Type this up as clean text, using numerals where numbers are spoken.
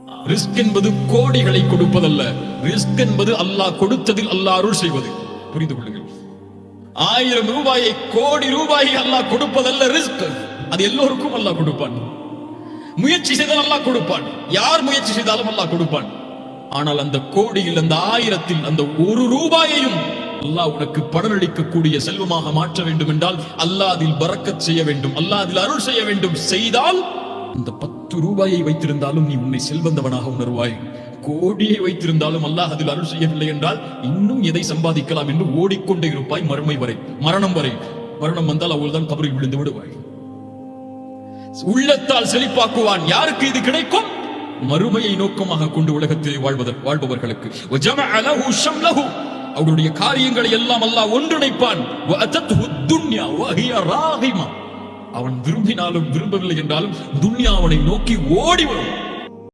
Risk என்பது கோடிகளை கொடுப்பதல்ல. Risk என்பது அல்லாஹ் கொடுத்ததில் அல்லாஹ் அருள் செய்வது. புரிந்து கொள்ளுங்கள். 1000 ரூபாயை கோடி ரூபாயை அல்லாஹ் கொடுப்பதல்ல ரிஸ்க். அது எல்லோருக்கும் அல்லாஹ் கொடுப்பான். முயற்சி செய்தால் அல்லாஹ் கொடுப்பான். யார் முயற்சி செய்தாலும் அல்லாஹ் கொடுப்பான். ஆனால் அந்த கோடியில், அந்த 1000-ல் அந்த 1 ரூபாயையும் அல்லாஹ் உனக்கு பலனளிக்கக்கூடிய செல்வமாக மாற்ற வேண்டும் என்றால் அல்லாஹ் அதில் பரக்கத் செய்ய வேண்டும், அல்லாஹ் அதில் அருள் செய்ய வேண்டும். செய்தால் அந்த 10 ரூபாயை வைத்திருந்தாலும் நீ உன்னை செல்வந்தவனாக உணர்வாய். கோடியை வைத்திருந்தாலும் அல்லாஹ் அதில் அருள் செய்யவில்லை என்றால் இன்னும் எதை சம்பாதிக்கலாம் என்று ஓடிக்கொண்டே இருப்பாய் மறுமை வரை, மரணம் வரை. மரணம் வந்தால் அவள்தான் கபரில் விழுந்து விடுவாய். உள்ளத்தால் செழிப்பாக்குவான். யாருக்கு இது கிடைக்கும்? மறுமையை நோக்கமாக கொண்டு உலகத்தில் வாழ்பவர்களுக்கு. அவருடைய காரியங்களை எல்லாம் அல்லாஹ் ஒன்றிணைப்பான். அவன் விரும்பினாலும் விரும்பவில்லை என்றாலும் துன்யா அவனை நோக்கி ஓடி வரும்.